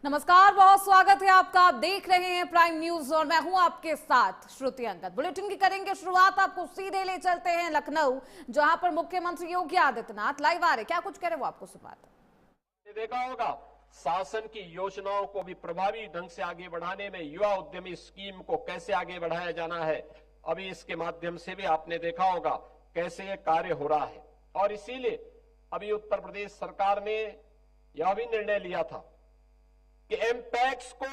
नमस्कार, बहुत स्वागत है आपका। आप देख रहे हैं प्राइम न्यूज और मैं हूं आपके साथ श्रुति अंगद। बुलेटिन की करेंगे शुरुआत। आपको सीधे ले चलते हैं लखनऊ, जहां पर मुख्यमंत्री योगी आदित्यनाथ लाइव आ रहे। क्या कुछ कह रहे वो आपको सुनवाते। देखा होगा, शासन की योजनाओं को भी प्रभावी ढंग से आगे बढ़ाने में युवा उद्यमी स्कीम को कैसे आगे बढ़ाया जाना है, अभी इसके माध्यम से भी आपने देखा होगा कैसे ये कार्य हो रहा है। और इसीलिए अभी उत्तर प्रदेश सरकार ने यह भी निर्णय लिया था कि एमपैक्स को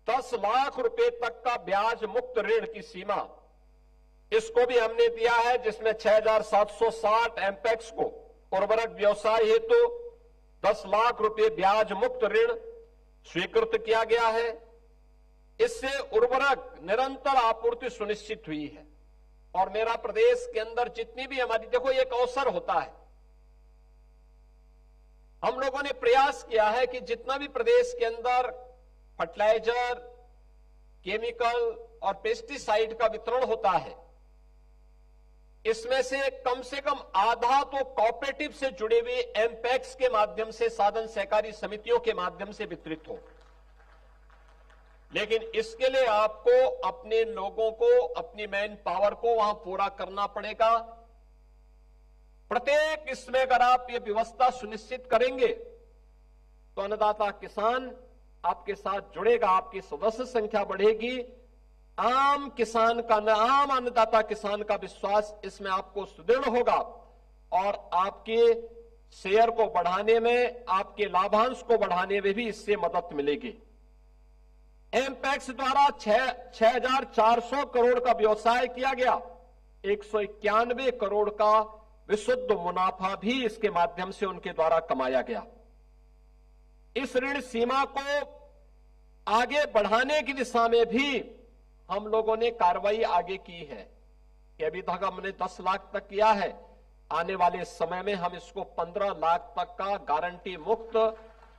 10 लाख रुपए तक का ब्याज मुक्त ऋण की सीमा, इसको भी हमने दिया है, जिसमें 6,760 एमपैक्स को उर्वरक व्यवसाय हेतु 10 लाख रुपए ब्याज मुक्त ऋण स्वीकृत किया गया है। इससे उर्वरक निरंतर आपूर्ति सुनिश्चित हुई है। और मेरा प्रदेश के अंदर जितनी भी हमारी, देखो एक अवसर होता है, हम लोगों ने प्रयास किया है कि जितना भी प्रदेश के अंदर फर्टिलाइजर, केमिकल और पेस्टिसाइड का वितरण होता है, इसमें से कम आधा तो कोऑपरेटिव से जुड़े हुए एमपैक्स के माध्यम से, साधन सहकारी समितियों के माध्यम से वितरित हो। लेकिन इसके लिए आपको अपने लोगों को, अपनी मैन पावर को वहां पूरा करना पड़ेगा। प्रत्येक इसमें अगर आप ये व्यवस्था सुनिश्चित करेंगे तो अन्नदाता किसान आपके साथ जुड़ेगा, आपकी सदस्य संख्या बढ़ेगी, आम किसान का, आम अन्नदाता किसान का विश्वास इसमें आपको सुदृढ़ होगा और आपके शेयर को बढ़ाने में, आपके लाभांश को बढ़ाने में भी इससे मदद मिलेगी। एमपैक्स द्वारा 6,400 करोड़ का व्यवसाय किया गया, 191 करोड़ का विशुद्ध मुनाफा भी इसके माध्यम से उनके द्वारा कमाया गया। इस ऋण सीमा को आगे बढ़ाने की दिशा में भी हम लोगों ने कार्रवाई आगे की है कि अभी तक हमने 10 लाख तक किया है, आने वाले समय में हम इसको 15 लाख तक का गारंटी मुक्त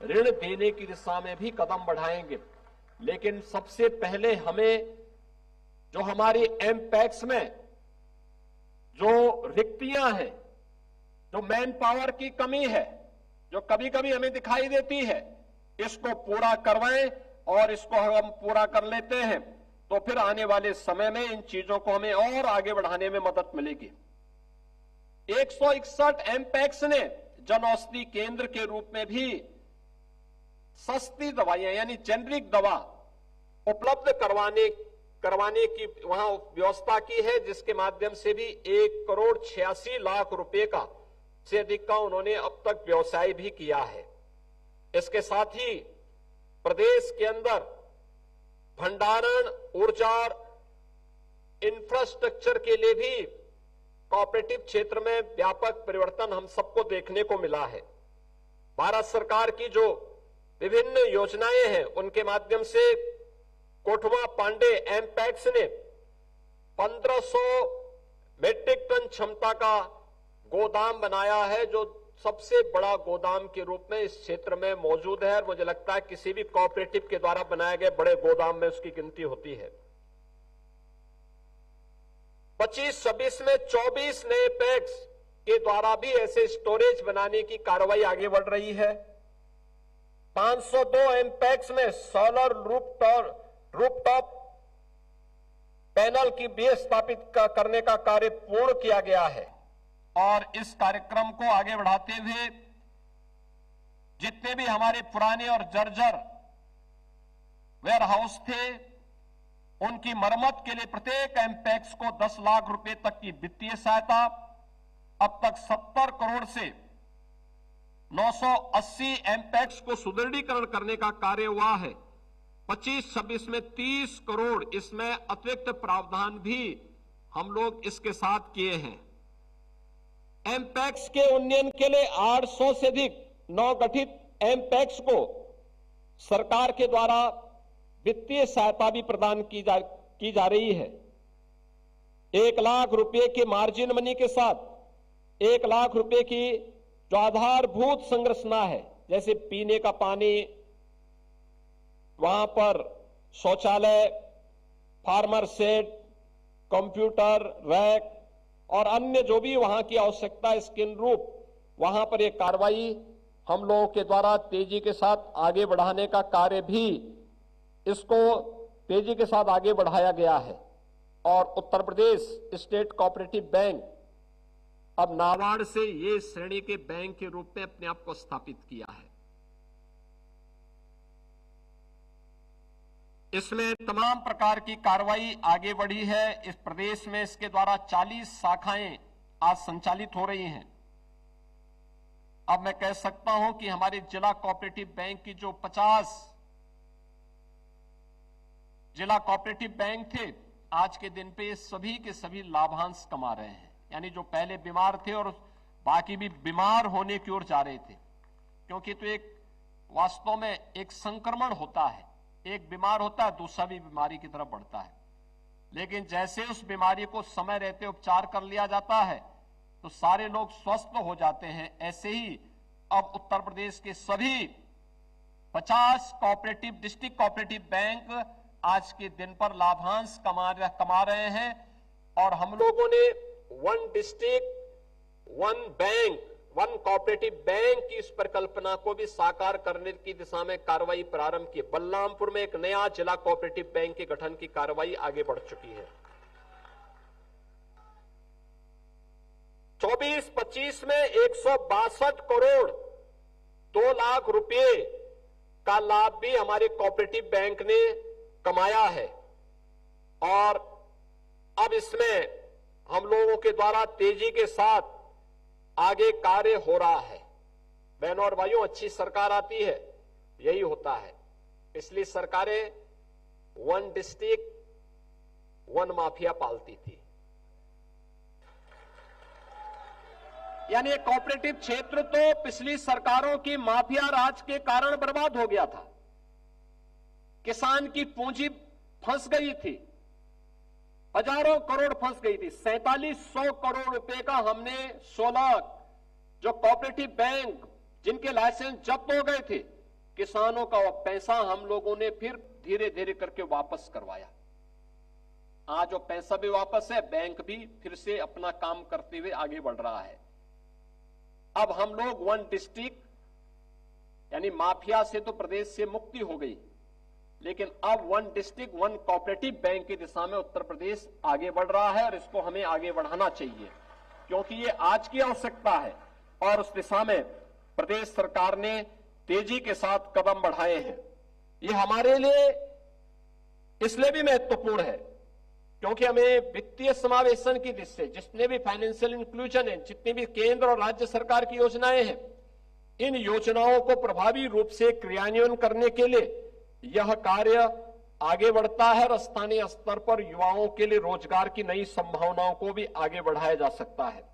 ऋण देने की दिशा में भी कदम बढ़ाएंगे। लेकिन सबसे पहले हमें जो हमारी एमपैक्स में जो रिक्तियां हैं, जो मैन पावर की कमी है, जो कभी कभी हमें दिखाई देती है, इसको पूरा करवाएं। और इसको हम पूरा कर लेते हैं तो फिर आने वाले समय में इन चीजों को हमें और आगे बढ़ाने में मदद मिलेगी। 161 एमपैक्स ने जन औषधि केंद्र के रूप में भी सस्ती दवाइयां यानी जेनरिक दवा उपलब्ध करवाने की वहां व्यवस्था की है, जिसके माध्यम से भी 1,86,00,000 रुपए का से अधिक का उन्होंने अब तक व्यवसाय भी किया है। इसके साथ ही प्रदेश के अंदर भंडारण, ऊर्जा, इंफ्रास्ट्रक्चर के लिए भी कोऑपरेटिव क्षेत्र में व्यापक परिवर्तन हम सबको देखने को मिला है। भारत सरकार की जो विभिन्न योजनाएं हैं, उनके माध्यम से कोठवा पांडे एमपैक्स ने 1500 मेट्रिक टन क्षमता का गोदाम बनाया है, जो सबसे बड़ा गोदाम के रूप में इस क्षेत्र में मौजूद है। और मुझे लगता है किसी भी कोऑपरेटिव के द्वारा बनाए गए बड़े गोदाम में उसकी गिनती होती है। 25-26 में 24 नए पैक्स के द्वारा भी ऐसे स्टोरेज बनाने की कार्रवाई आगे बढ़ रही है। 502 एमपैक्स में सोलर रूफटॉप पैनल की बेस स्थापित करने का कार्य पूर्ण किया गया है। और इस कार्यक्रम को आगे बढ़ाते हुए जितने भी हमारे पुराने और जर्जर वेयर हाउस थे, उनकी मरम्मत के लिए प्रत्येक एमपैक्स को 10 लाख रुपए तक की वित्तीय सहायता, अब तक 70 करोड़ से 980 एमपैक्स को सुदृढ़ीकरण करने का कार्य हुआ है। 25-26 में 30 करोड़ इसमें अतिरिक्त प्रावधान भी हम लोग इसके साथ किए हैं। एमपैक्स के उन्नयन के लिए 800 से अधिक नवगठित एमपैक्स को सरकार के द्वारा वित्तीय सहायता भी प्रदान की जा रही है। 1 लाख रुपए के मार्जिन मनी के साथ 1 लाख रुपए की जो आधारभूत संरचना है, जैसे पीने का पानी, वहां पर शौचालय, फार्मर शेड, कंप्यूटर, रैक और अन्य जो भी वहां की आवश्यकता है, इसके अनुरूप वहां पर एक कार्रवाई हम लोगों के द्वारा तेजी के साथ आगे बढ़ाने का कार्य भी, इसको तेजी के साथ आगे बढ़ाया गया है और Uttar Pradesh state cooperative bank अब नाबार्ड से ये श्रेणी के बैंक के रूप में अपने आप को स्थापित किया है। इसमें तमाम प्रकार की कार्रवाई आगे बढ़ी है। इस प्रदेश में इसके द्वारा 40 शाखाएं आज संचालित हो रही हैं। अब मैं कह सकता हूं कि हमारे जिला कोऑपरेटिव बैंक की जो 50 जिला कोऑपरेटिव बैंक थे, आज के दिन पे सभी के सभी लाभांश कमा रहे हैं। यानी जो पहले बीमार थे और बाकी भी बीमार होने की ओर जा रहे थे, क्योंकि तो एक वास्तव में एक संक्रमण होता है, एक बीमार होता है दूसरा भी बीमारी की तरफ बढ़ता है। लेकिन जैसे उस बीमारी को समय रहते उपचार कर लिया जाता है तो सारे लोग स्वस्थ हो जाते हैं। ऐसे ही अब उत्तर प्रदेश के सभी 50 कोऑपरेटिव डिस्ट्रिक्ट कोऑपरेटिव बैंक आज के दिन पर लाभांश कमा रहे हैं और हम लोगों ने one district one bank one cooperative bank की इस परिकल्पना को भी साकार करने की दिशा में कार्रवाई प्रारंभ की। बलरामपुर में एक नया जिला कोऑपरेटिव बैंक के गठन की कार्रवाई आगे बढ़ चुकी है। 24-25 में 162 करोड़ 2 लाख रुपए का लाभ भी हमारे कोऑपरेटिव बैंक ने कमाया है और अब इसमें हम लोगों के द्वारा तेजी के साथ आगे कार्य हो रहा है। बहनों और भाइयों, अच्छी सरकार आती है, यही होता है। पिछली सरकारें वन डिस्ट्रिक्ट वन माफिया पालती थी, यानी कोऑपरेटिव क्षेत्र तो पिछली सरकारों की माफिया राज के कारण बर्बाद हो गया था। किसान की पूंजी फंस गई थी, हजारों करोड़ फंस गई थी। 4700 करोड़ रुपए का हमने 16 जो कोऑपरेटिव बैंक जिनके लाइसेंस जब्त हो गए थे, किसानों का वो पैसा हम लोगों ने फिर धीरे धीरे करके वापस करवाया। आज वो पैसा भी वापस है, बैंक भी फिर से अपना काम करते हुए आगे बढ़ रहा है। अब हम लोग वन डिस्ट्रिक्ट यानी माफिया से तो प्रदेश से मुक्ति हो गई, लेकिन अब one district one cooperative bank की दिशा में उत्तर प्रदेश आगे बढ़ रहा है और इसको हमें आगे बढ़ाना चाहिए, क्योंकि ये आज की आवश्यकता है और उस दिशा में प्रदेश सरकार ने तेजी के साथ कदम बढ़ाए हैं। ये हमारे लिए इसलिए भी महत्वपूर्ण है क्योंकि हमें वित्तीय समावेशन की दृष्टि से जितने भी फाइनेंशियल इंक्लूजन है, जितनी भी केंद्र और राज्य सरकार की योजनाएं हैं, इन योजनाओं को प्रभावी रूप से क्रियान्वयन करने के लिए यह कार्य आगे बढ़ता है और स्थानीय स्तर पर युवाओं के लिए रोजगार की नई संभावनाओं को भी आगे बढ़ाया जा सकता है।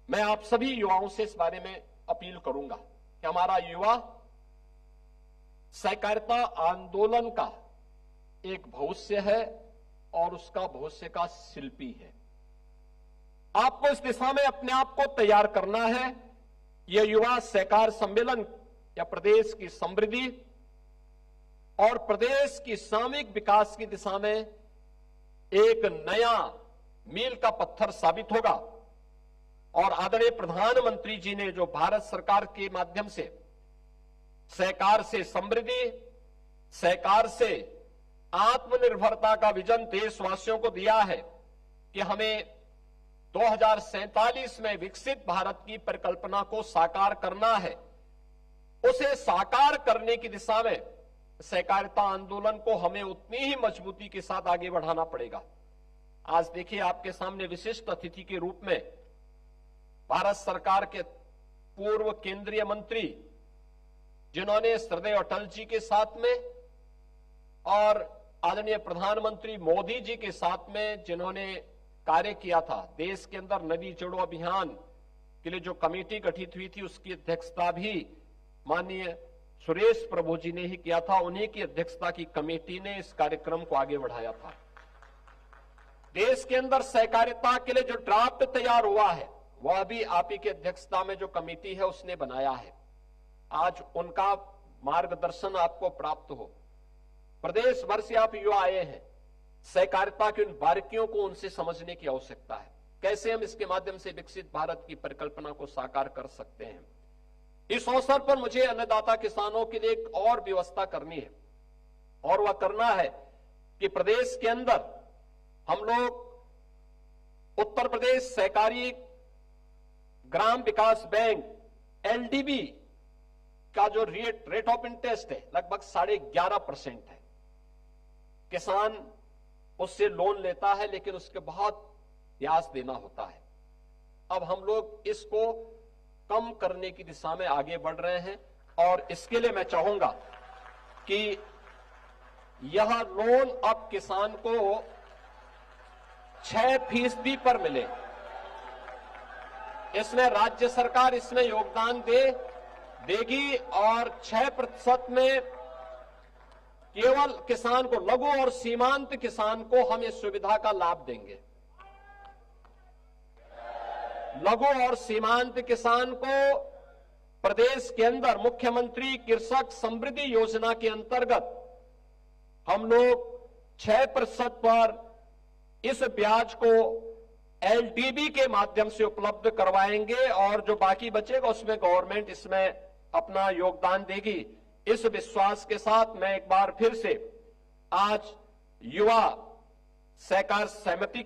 मैं आप सभी युवाओं से इस बारे में अपील करूंगा कि हमारा युवा सहकारिता आंदोलन का एक भविष्य है और उसका भविष्य का शिल्पी है। आपको इस दिशा में अपने आप को तैयार करना है। यह युवा सहकार सम्मेलन या प्रदेश की समृद्धि और प्रदेश की सामूहिक विकास की दिशा में एक नया मील का पत्थर साबित होगा और आदरणीय प्रधानमंत्री जी ने जो भारत सरकार के माध्यम से सहकार से समृद्धि, सहकार से आत्मनिर्भरता का विजन देशवासियों को दिया है कि हमें 2047 में विकसित भारत की परिकल्पना को साकार करना है, उसे साकार करने की दिशा में सहकारिता आंदोलन को हमें उतनी ही मजबूती के साथ आगे बढ़ाना पड़ेगा। आज देखिए, आपके सामने विशिष्ट अतिथि के रूप में भारत सरकार के पूर्व केंद्रीय मंत्री, जिन्होंने श्रद्धेय अटल जी के साथ में और आदरणीय प्रधानमंत्री मोदी जी के साथ में जिन्होंने कार्य किया था, देश के अंदर नदी जोड़ो अभियान के लिए जो कमेटी गठित हुई थी उसकी अध्यक्षता भी माननीय सुरेश प्रभु जी ने ही किया था। उन्हीं की अध्यक्षता की कमेटी ने इस कार्यक्रम को आगे बढ़ाया था। देश के अंदर सहकारिता के लिए जो ड्राफ्ट तैयार हुआ है वह भी आप ही की अध्यक्षता में जो कमेटी है उसने बनाया है। आज उनका मार्गदर्शन आपको प्राप्त हो। प्रदेश भर से आप युवा आए हैं, सहकारिता की उन बारीकियों को उनसे समझने की आवश्यकता है। कैसे हम इसके माध्यम से विकसित भारत की परिकल्पना को साकार कर सकते हैं। इस अवसर पर मुझे अन्नदाता किसानों के लिए एक और व्यवस्था करनी है, और वह करना है कि प्रदेश के अंदर हम लोग उत्तर प्रदेश सहकारी ग्राम विकास बैंक एलडीबी का जो रेट ऑफ इंटरेस्ट है लगभग 11.5% है। किसान उससे लोन लेता है लेकिन उसके बहुत ब्याज देना होता है। अब हम लोग इसको कम करने की दिशा में आगे बढ़ रहे हैं, और इसके लिए मैं चाहूंगा कि यह लोन अब किसान को 6% पर मिले। इसमें राज्य सरकार इसमें योगदान देगी और 6% में केवल किसान को, लघु और सीमांत किसान को हम इस सुविधा का लाभ देंगे। लघु और सीमांत किसान को प्रदेश के अंदर मुख्यमंत्री कृषक समृद्धि योजना के अंतर्गत हम लोग 6% पर इस ब्याज को एलडीबी के माध्यम से उपलब्ध करवाएंगे, और जो बाकी बचेगा उसमें गवर्नमेंट इसमें अपना योगदान देगी। इस विश्वास के साथ मैं एक बार फिर से आज युवा सहकार सहमति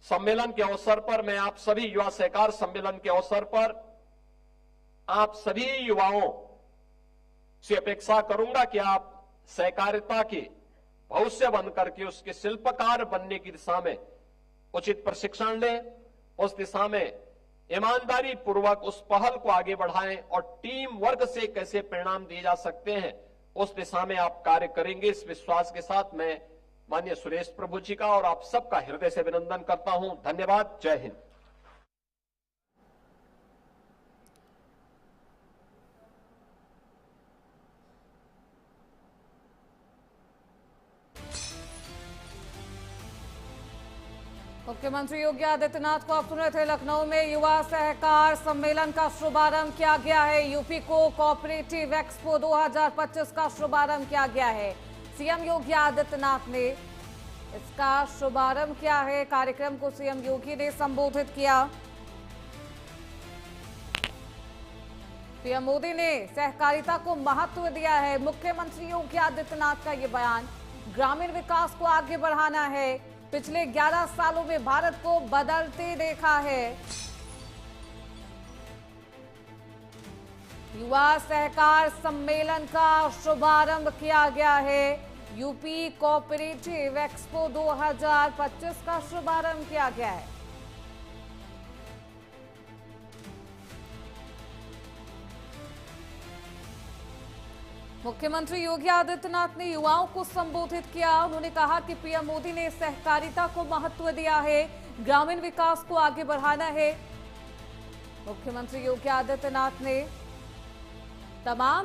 सम्मेलन के अवसर पर, मैं आप सभी युवा सहकार सम्मेलन के अवसर पर आप सभी युवाओं से अपेक्षा करूंगा कि आप सहकारिता के भविष्य बनकर के उसके शिल्पकार बनने की दिशा में उचित प्रशिक्षण लें, उस दिशा में ईमानदारी पूर्वक उस पहल को आगे बढ़ाएं, और टीम वर्क से कैसे परिणाम दिए जा सकते हैं उस दिशा में आप कार्य करेंगे। इस विश्वास के साथ मैं माननीय सुरेश प्रभु जी का और आप सबका हृदय से अभिनंदन करता हूं। धन्यवाद। जय हिंद। मुख्यमंत्री योगी आदित्यनाथ को आप सुन रहे थे। लखनऊ में युवा सहकार सम्मेलन का शुभारंभ किया गया है। यूपी को कोऑपरेटिव एक्सपो 2025 का शुभारंभ किया गया है। सीएम योगी आदित्यनाथ ने इसका शुभारंभ किया है। कार्यक्रम को सीएम योगी ने संबोधित किया। पीएम मोदी ने सहकारिता को महत्व दिया है। मुख्यमंत्री योगी आदित्यनाथ का ये बयान, ग्रामीण विकास को आगे बढ़ाना है। पिछले 11 सालों में भारत को बदलते देखा है। युवा सहकार सम्मेलन का शुभारंभ किया गया है। यूपी कोऑपरेटिव एक्सपो 2025 का शुभारंभ किया गया है। मुख्यमंत्री योगी आदित्यनाथ ने युवाओं को संबोधित किया। उन्होंने कहा कि पीएम मोदी ने सहकारिता को महत्व दिया है, ग्रामीण विकास को आगे बढ़ाना है। मुख्यमंत्री योगी आदित्यनाथ ने तमाम